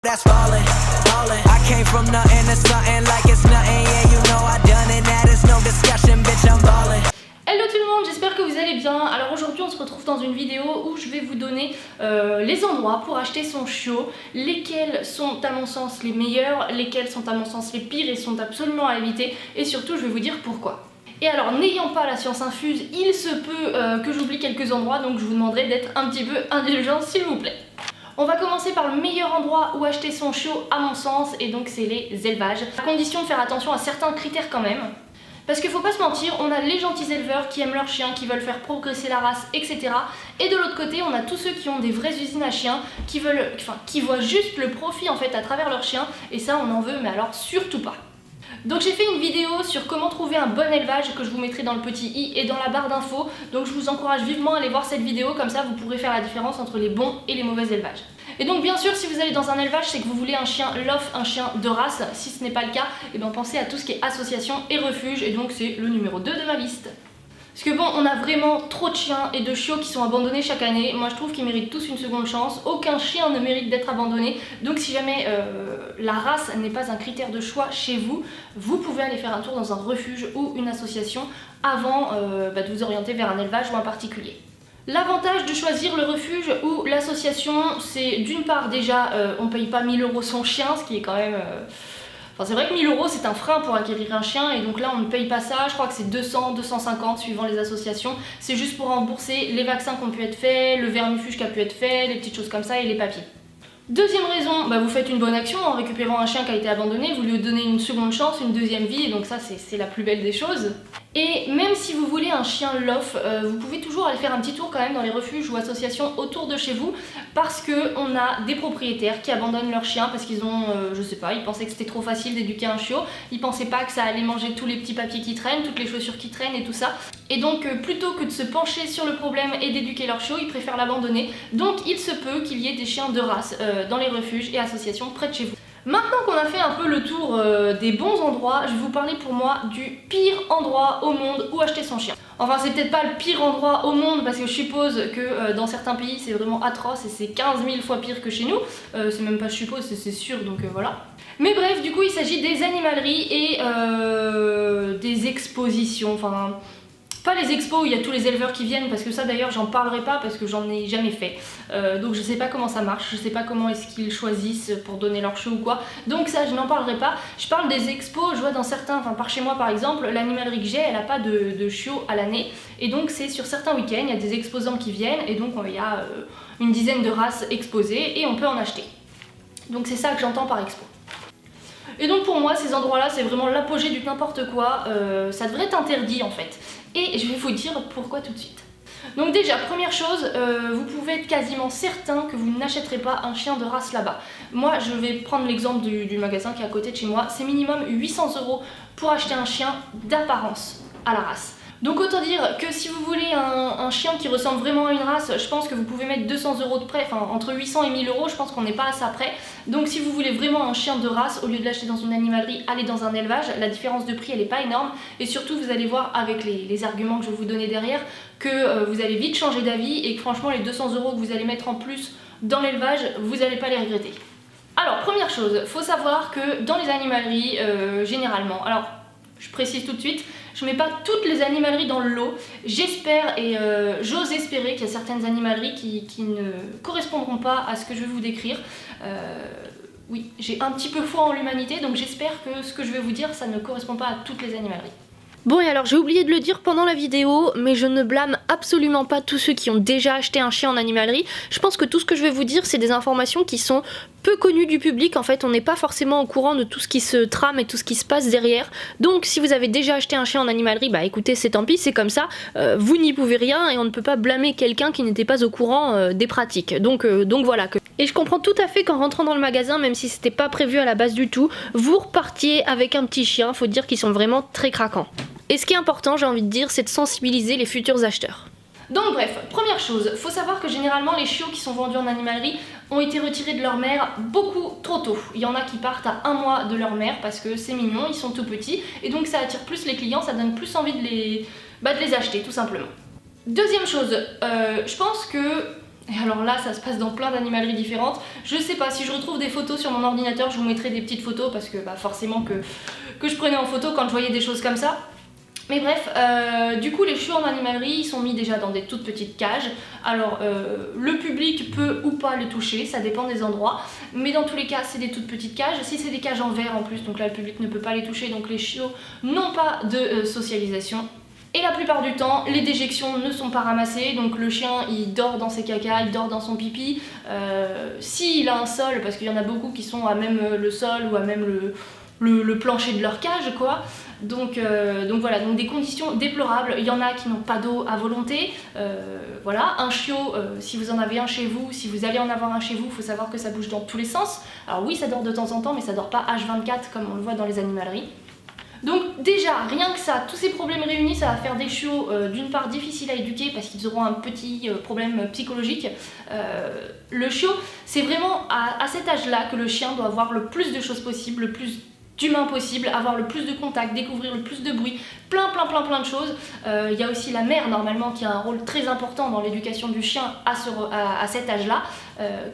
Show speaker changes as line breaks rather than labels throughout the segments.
That's falling, falling. I came from nothing to something like it's nothing. Yeah, you know I done it. That is no discussion, bitch. I'm falling.
Hello tout le monde, j'espère que vous allez bien. Alors aujourd'hui on se retrouve dans une vidéo où je vais vous donner les endroits pour acheter son chiot, lesquels sont à mon sens les meilleurs, lesquels sont à mon sens les pires et sont absolument à éviter, et surtout je vais vous dire pourquoi. Et alors n'ayant pas la science infuse, il se peut que j'oublie quelques endroits, donc je vous demanderai d'être un petit peu indulgent s'il vous plaît. On va commencer par le meilleur endroit où acheter son chiot à mon sens, et donc c'est les élevages. À condition de faire attention à certains critères quand même. Parce qu'il faut pas se mentir, on a les gentils éleveurs qui aiment leurs chiens, qui veulent faire progresser la race, etc. Et de l'autre côté, on a tous ceux qui ont des vraies usines à chiens, qui voient juste le profit en fait à travers leurs chiens, et ça on en veut, mais alors surtout pas. Donc j'ai fait une vidéo sur comment trouver un bon élevage que je vous mettrai dans le petit i et dans la barre d'infos. Donc je vous encourage vivement à aller voir cette vidéo, comme ça vous pourrez faire la différence entre les bons et les mauvais élevages. Et donc bien sûr si vous allez dans un élevage, c'est que vous voulez un chien lof, un chien de race. Si ce n'est pas le cas, et bien pensez à tout ce qui est association et refuge, et donc c'est le numéro 2 de ma liste. Parce que bon, on a vraiment trop de chiens et de chiots qui sont abandonnés chaque année. Moi je trouve qu'ils méritent tous une seconde chance. Aucun chien ne mérite d'être abandonné. Donc si jamais la race n'est pas un critère de choix chez vous, vous pouvez aller faire un tour dans un refuge ou une association avant de vous orienter vers un élevage ou un particulier. L'avantage de choisir le refuge ou l'association, c'est d'une part déjà on paye pas 1000 € son chien, ce qui est quand même... Enfin, c'est vrai que 1000 € c'est un frein pour acquérir un chien, et donc là on ne paye pas ça, je crois que c'est 200, 250 suivant les associations. C'est juste pour rembourser les vaccins qui ont pu être faits, le vermifuge qui a pu être fait, les petites choses comme ça et les papiers. Deuxième raison, vous faites une bonne action en récupérant un chien qui a été abandonné, vous lui donnez une seconde chance, une deuxième vie, et donc ça c'est la plus belle des choses. Et même si vous voulez un chien lof, vous pouvez toujours aller faire un petit tour quand même dans les refuges ou associations autour de chez vous, parce qu'on a des propriétaires qui abandonnent leurs chiens parce qu'ils ont, je sais pas, ils pensaient que c'était trop facile d'éduquer un chiot, ils pensaient pas que ça allait manger tous les petits papiers qui traînent, toutes les chaussures qui traînent et tout ça. Et donc plutôt que de se pencher sur le problème et d'éduquer leur chiot, ils préfèrent l'abandonner. Donc il se peut qu'il y ait des chiens de race dans les refuges et associations près de chez vous. Maintenant qu'on a fait un peu le tour des bons endroits, je vais vous parler pour moi du pire endroit au monde où acheter son chien. Enfin c'est peut-être pas le pire endroit au monde, parce que je suppose que dans certains pays c'est vraiment atroce et c'est 15 000 fois pire que chez nous. C'est même pas je suppose, c'est sûr, donc voilà. Mais bref, du coup il s'agit des animaleries et des expositions, enfin... Pas les expos où il y a tous les éleveurs qui viennent, parce que ça d'ailleurs j'en parlerai pas parce que j'en ai jamais fait. Donc je sais pas comment ça marche, je sais pas comment est-ce qu'ils choisissent pour donner leur chiot ou quoi. Donc ça je n'en parlerai pas. Je parle des expos, je vois dans certains, enfin par chez moi par exemple, l'animalerie que j'ai elle a pas de chiot à l'année. Et donc c'est sur certains week-ends, il y a des exposants qui viennent, et donc il y a une dizaine de races exposées et on peut en acheter. Donc c'est ça que j'entends par expo. Et donc pour moi ces endroits là c'est vraiment l'apogée du n'importe quoi, ça devrait être interdit en fait. Et je vais vous dire pourquoi tout de suite. Donc déjà, première chose, vous pouvez être quasiment certain que vous n'achèterez pas un chien de race là-bas. Moi je vais prendre l'exemple du magasin qui est à côté de chez moi, c'est minimum 800 € pour acheter un chien d'apparence à la race. Donc autant dire que si vous voulez un chien qui ressemble vraiment à une race, je pense que vous pouvez mettre 200 € de près, enfin entre 800 et 1000 €, je pense qu'on n'est pas à ça près. Donc si vous voulez vraiment un chien de race, au lieu de l'acheter dans une animalerie, allez dans un élevage. La différence de prix elle n'est pas énorme, et surtout vous allez voir avec les arguments que je vais vous donner derrière que vous allez vite changer d'avis, et que franchement les 200 € que vous allez mettre en plus dans l'élevage, vous n'allez pas les regretter. Alors première chose, faut savoir que dans les animaleries, généralement, alors je précise tout de suite, je mets pas toutes les animaleries dans le lot. J'espère et j'ose espérer qu'il y a certaines animaleries qui ne correspondront pas à ce que je vais vous décrire. Oui, j'ai un petit peu foi en l'humanité, donc j'espère que ce que je vais vous dire, ça ne correspond pas à toutes les animaleries.
Bon, et alors j'ai oublié de le dire pendant la vidéo, mais je ne blâme absolument pas tous ceux qui ont déjà acheté un chien en animalerie. Je pense que tout ce que je vais vous dire, c'est des informations qui sont peu connues du public. En fait, on n'est pas forcément au courant de tout ce qui se trame et tout ce qui se passe derrière. Donc si vous avez déjà acheté un chien en animalerie, bah écoutez, c'est tant pis, c'est comme ça. Vous n'y pouvez rien, et on ne peut pas blâmer quelqu'un qui n'était pas au courant des pratiques. Donc voilà. Et je comprends tout à fait qu'en rentrant dans le magasin, même si c'était pas prévu à la base du tout, vous repartiez avec un petit chien. Faut dire qu'ils sont vraiment très craquants. Et ce qui est important, j'ai envie de dire, c'est de sensibiliser les futurs acheteurs.
Donc bref, première chose, faut savoir que généralement les chiots qui sont vendus en animalerie ont été retirés de leur mère beaucoup trop tôt. Il y en a qui partent à 1 mois de leur mère parce que c'est mignon, ils sont tout petits, et donc ça attire plus les clients, ça donne plus envie de les acheter tout simplement. Deuxième chose, je pense que Et alors là, ça se passe dans plein d'animaleries différentes. Je sais pas, si je retrouve des photos sur mon ordinateur, je vous mettrai des petites photos parce que forcément que je prenais en photo quand je voyais des choses comme ça. Mais bref, du coup les chiots en animalerie ils sont mis déjà dans des toutes petites cages. Alors le public peut ou pas les toucher, ça dépend des endroits. Mais dans tous les cas c'est des toutes petites cages. Si c'est des cages en verre en plus, donc là le public ne peut pas les toucher, donc les chiots n'ont pas de socialisation. Et la plupart du temps, les déjections ne sont pas ramassées, donc le chien il dort dans ses cacas, il dort dans son pipi. S'il a un sol, parce qu'il y en a beaucoup qui sont à même le sol ou à même le plancher de leur cage quoi. Donc voilà, donc des conditions déplorables. Il y en a qui n'ont pas d'eau à volonté. Voilà, un chiot, si vous en avez un chez vous, si vous allez en avoir un chez vous, il faut savoir que ça bouge dans tous les sens. Alors oui, ça dort de temps en temps, mais ça dort pas H24 comme on le voit dans les animaleries. Donc déjà, rien que ça, tous ces problèmes réunis, ça va faire des chiots d'une part difficiles à éduquer parce qu'ils auront un petit problème psychologique. Le chiot, c'est vraiment à cet âge-là que le chien doit avoir le plus de choses possibles, le plus d'humain possible, avoir le plus de contacts, découvrir le plus de bruit, plein de choses. Il y a aussi la mère normalement qui a un rôle très important dans l'éducation du chien à cet âge-là,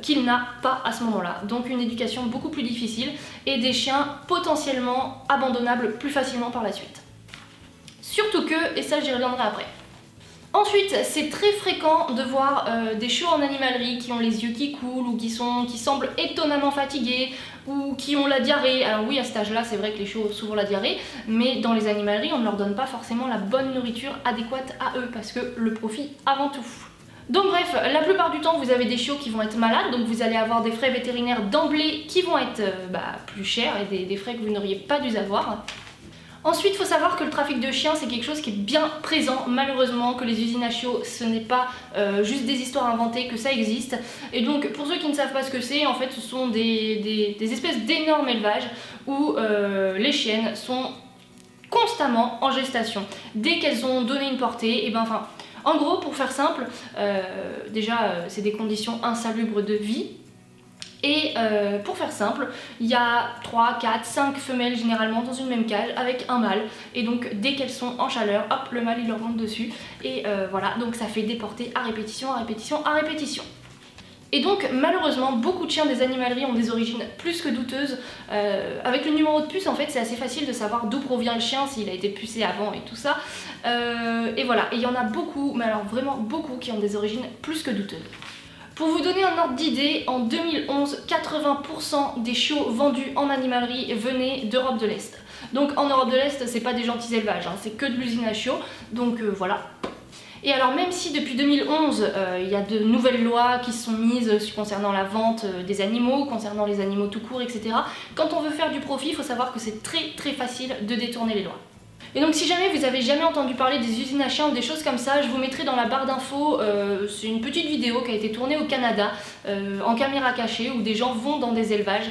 qu'il n'a pas à ce moment-là. Donc une éducation beaucoup plus difficile et des chiens potentiellement abandonnables plus facilement par la suite. Surtout que, et ça j'y reviendrai après. Ensuite, c'est très fréquent de voir des chiots en animalerie qui ont les yeux qui coulent ou qui semblent étonnamment fatigués ou qui ont la diarrhée. Alors oui, à cet âge-là, c'est vrai que les chiots ont souvent la diarrhée, mais dans les animaleries, on ne leur donne pas forcément la bonne nourriture adéquate à eux parce que le profit avant tout. Donc bref, la plupart du temps, vous avez des chiots qui vont être malades, donc vous allez avoir des frais vétérinaires d'emblée qui vont être plus chers et des frais que vous n'auriez pas dû avoir. Ensuite, il faut savoir que le trafic de chiens, c'est quelque chose qui est bien présent, malheureusement, que les usines à chiots, ce n'est pas juste des histoires inventées, que ça existe. Et donc, pour ceux qui ne savent pas ce que c'est, en fait, ce sont des espèces d'énormes élevages où les chiennes sont constamment en gestation. Dès qu'elles ont donné une portée, en gros, pour faire simple, déjà, c'est des conditions insalubres de vie. Et pour faire simple, il y a 3, 4, 5 femelles généralement dans une même cage avec un mâle. Et donc dès qu'elles sont en chaleur, hop, le mâle il leur monte dessus. Et voilà, donc ça fait des portées à répétition, à répétition, à répétition. Et donc malheureusement, beaucoup de chiens des animaleries ont des origines plus que douteuses. Avec le numéro de puce, en fait, c'est assez facile de savoir d'où provient le chien, s'il a été pucé avant et tout ça. Et voilà, et il y en a beaucoup, mais alors vraiment beaucoup, qui ont des origines plus que douteuses. Pour vous donner un ordre d'idée, en 2011, 80% des chiots vendus en animalerie venaient d'Europe de l'Est. Donc en Europe de l'Est, c'est pas des gentils élevages, c'est que de l'usine à chiots, donc voilà. Et alors même si depuis 2011, il y a de nouvelles lois qui sont mises concernant la vente des animaux, concernant les animaux tout court, etc. Quand on veut faire du profit, il faut savoir que c'est très facile de détourner les lois. Et donc si jamais vous avez jamais entendu parler des usines à chiens ou des choses comme ça, je vous mettrai dans la barre d'infos, c'est une petite vidéo qui a été tournée au Canada en caméra cachée où des gens vont dans des élevages.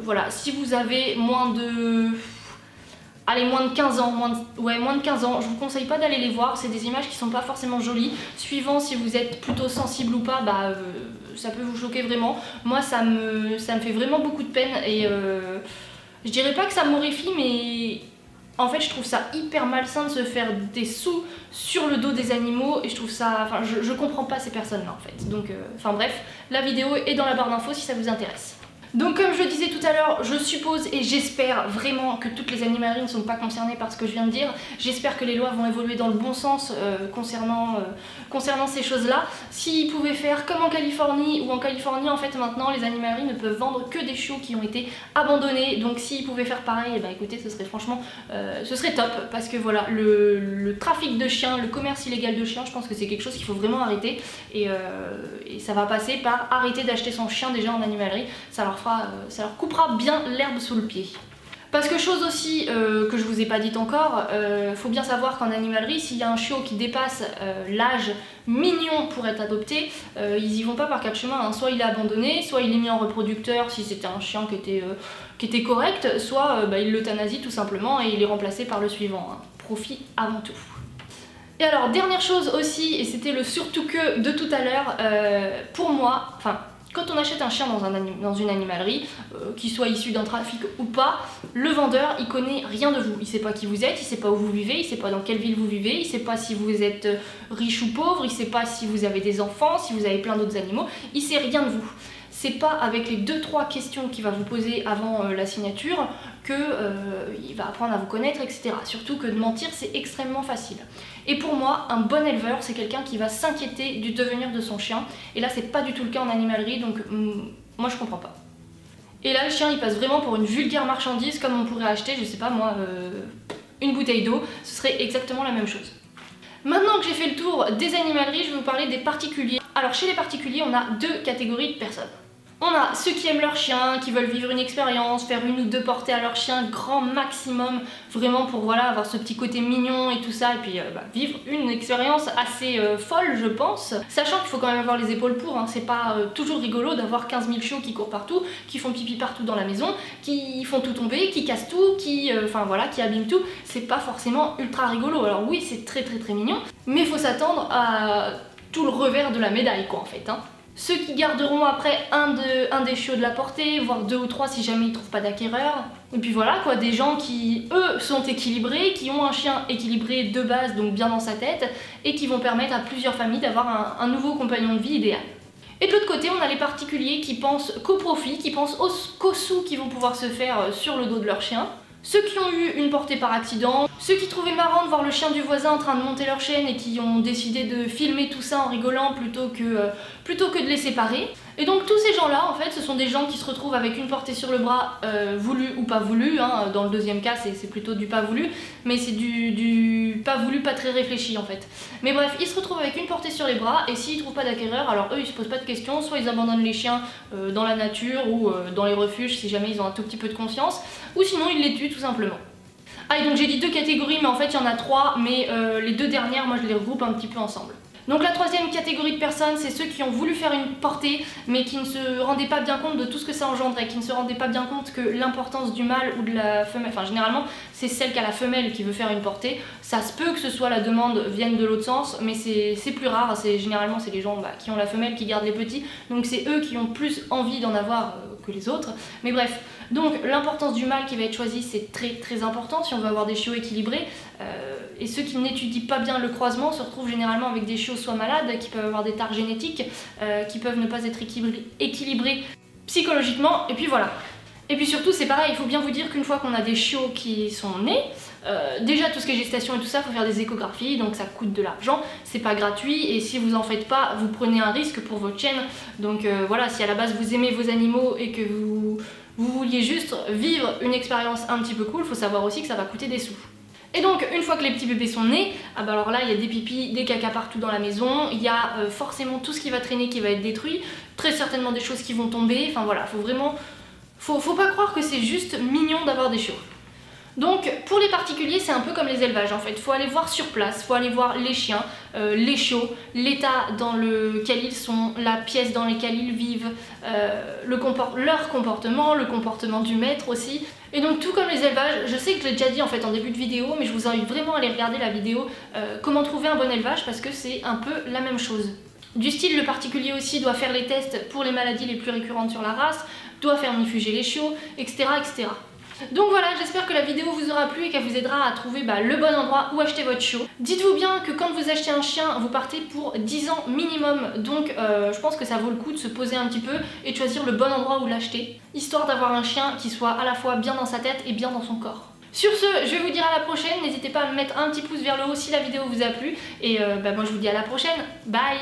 Voilà, si vous avez moins de 15 ans, moins de 15 ans, je vous conseille pas d'aller les voir, c'est des images qui sont pas forcément jolies. Suivant si vous êtes plutôt sensible ou pas, ça peut vous choquer vraiment. Moi ça me fait vraiment beaucoup de peine et je dirais pas que ça m'horrifie, mais en fait je trouve ça hyper malsain de se faire des sous sur le dos des animaux et je trouve ça, je comprends pas ces personnes là en fait. Donc bref, la vidéo est dans la barre d'infos si ça vous intéresse. Donc comme je le disais tout à l'heure, je suppose et j'espère vraiment que toutes les animaleries ne sont pas concernées par ce que je viens de dire. J'espère que les lois vont évoluer dans le bon sens concernant ces choses-là. S'ils pouvaient faire comme en Californie, où en Californie en fait maintenant les animaleries ne peuvent vendre que des chiots qui ont été abandonnés. Donc s'ils pouvaient faire pareil, écoutez, ce serait franchement, ce serait top. Parce que voilà, le trafic de chiens, le commerce illégal de chiens, je pense que c'est quelque chose qu'il faut vraiment arrêter. Et ça va passer par arrêter d'acheter son chien déjà en animalerie. Ça leur coupera bien l'herbe sous le pied. Parce que chose aussi que je vous ai pas dit encore, faut bien savoir qu'en animalerie, s'il y a un chiot qui dépasse l'âge mignon pour être adopté, ils y vont pas par quatre chemins, Soit il est abandonné, soit il est mis en reproducteur si c'était un chien qui était correct, soit il l'euthanasie tout simplement et il est remplacé par le suivant. Profit avant tout. Et alors dernière chose aussi, et c'était le surtout que de tout à l'heure, pour moi, Quand on achète un chien dans une animalerie, qu'il soit issu d'un trafic ou pas, le vendeur il connaît rien de vous. Il sait pas qui vous êtes, il sait pas où vous vivez, il sait pas dans quelle ville vous vivez, il sait pas si vous êtes riche ou pauvre, il sait pas si vous avez des enfants, si vous avez plein d'autres animaux, il sait rien de vous. C'est pas avec les 2-3 questions qu'il va vous poser avant la signature que il va apprendre à vous connaître, etc. Surtout que de mentir c'est extrêmement facile. Et pour moi, un bon éleveur c'est quelqu'un qui va s'inquiéter du devenir de son chien. Et là c'est pas du tout le cas en animalerie, donc moi je comprends pas. Et là le chien il passe vraiment pour une vulgaire marchandise, comme on pourrait acheter, je sais pas moi, une bouteille d'eau, ce serait exactement la même chose. Maintenant que j'ai fait le tour des animaleries, je vais vous parler des particuliers. Alors chez les particuliers, on a 2 catégories de personnes. On a ceux qui aiment leur chien, qui veulent vivre une expérience, faire 1 ou 2 portées à leur chien, grand maximum, vraiment pour voilà, avoir ce petit côté mignon et tout ça, et puis vivre une expérience assez folle je pense. Sachant qu'il faut quand même avoir les épaules pour, hein. C'est pas toujours rigolo d'avoir 15 000 chiots qui courent partout, qui font pipi partout dans la maison, qui font tout tomber, qui cassent tout, qui abîment tout. C'est pas forcément ultra rigolo. Alors oui, c'est très mignon, mais il faut s'attendre à tout le revers de la médaille quoi en fait, hein. Ceux qui garderont après un des chiots de la portée, voire 2 ou 3 si jamais ils trouvent pas d'acquéreur. Et puis voilà quoi, des gens qui eux sont équilibrés, qui ont un chien équilibré de base, donc bien dans sa tête, et qui vont permettre à plusieurs familles d'avoir un nouveau compagnon de vie idéal. Et de l'autre côté, on a les particuliers qui pensent qu'au profit, qui pensent qu'aux sous qu'ils vont pouvoir se faire sur le dos de leur chien. Ceux qui ont eu une portée par accident, ceux qui trouvaient marrant de voir le chien du voisin en train de monter leur chaîne et qui ont décidé de filmer tout ça en rigolant plutôt que de les séparer. Et donc tous ces gens-là, en fait, ce sont des gens qui se retrouvent avec une portée sur le bras, voulu ou pas voulu, hein. Dans le deuxième cas, c'est plutôt du pas voulu, mais c'est du pas voulu, pas très réfléchi en fait. Mais bref, ils se retrouvent avec une portée sur les bras, et s'ils trouvent pas d'acquéreur, alors eux ils se posent pas de questions, soit ils abandonnent les chiens dans la nature ou dans les refuges si jamais ils ont un tout petit peu de confiance, ou sinon ils les tuent tout simplement. Ah et donc j'ai dit 2 catégories, mais en fait il y en a 3, mais les 2 dernières, moi je les regroupe un petit peu ensemble. Donc la 3e catégorie de personnes, c'est ceux qui ont voulu faire une portée mais qui ne se rendaient pas bien compte de tout ce que ça engendrait, qui ne se rendaient pas bien compte que l'importance du mâle ou de la femelle, enfin généralement c'est celle qui a la femelle qui veut faire une portée. Ça se peut que ce soit la demande vienne de l'autre sens, mais c'est plus rare, généralement c'est les gens qui ont la femelle qui gardent les petits, donc c'est eux qui ont plus envie d'en avoir que les autres. Mais bref, donc l'importance du mâle qui va être choisi c'est très important si on veut avoir des chiots équilibrés, et ceux qui n'étudient pas bien le croisement se retrouvent généralement avec des chiots soit malades, qui peuvent avoir des tares génétiques, qui peuvent ne pas être équilibrés psychologiquement, et puis voilà. Et puis surtout c'est pareil, il faut bien vous dire qu'une fois qu'on a des chiots qui sont nés, déjà tout ce qui est gestation et tout ça, il faut faire des échographies, donc ça coûte de l'argent, c'est pas gratuit, et si vous en faites pas, vous prenez un risque pour votre chaîne. Donc voilà, si à la base vous aimez vos animaux et que vous vouliez juste vivre une expérience un petit peu cool, il faut savoir aussi que ça va coûter des sous. Et donc une fois que les petits bébés sont nés, alors là il y a des pipis, des cacas partout dans la maison, il y a forcément tout ce qui va traîner qui va être détruit, très certainement des choses qui vont tomber, enfin voilà, faut pas croire que c'est juste mignon d'avoir des chiots. Donc pour les particuliers c'est un peu comme les élevages en fait, faut aller voir sur place, faut aller voir les chiens, les chiots, l'état dans lequel ils sont, la pièce dans laquelle ils vivent, leur comportement, le comportement du maître aussi. Et donc tout comme les élevages, je sais que je l'ai déjà dit en fait en début de vidéo, mais je vous invite vraiment à aller regarder la vidéo comment trouver un bon élevage, parce que c'est un peu la même chose. Du style, le particulier aussi doit faire les tests pour les maladies les plus récurrentes sur la race, doit faire nifuger les chiots, etc. etc. Donc voilà, j'espère que la vidéo vous aura plu et qu'elle vous aidera à trouver le bon endroit où acheter votre chiot. Dites-vous bien que quand vous achetez un chien, vous partez pour 10 ans minimum, donc je pense que ça vaut le coup de se poser un petit peu et de choisir le bon endroit où l'acheter, histoire d'avoir un chien qui soit à la fois bien dans sa tête et bien dans son corps. Sur ce, je vais vous dire à la prochaine, n'hésitez pas à me mettre un petit pouce vers le haut si la vidéo vous a plu, et moi je vous dis à la prochaine, bye!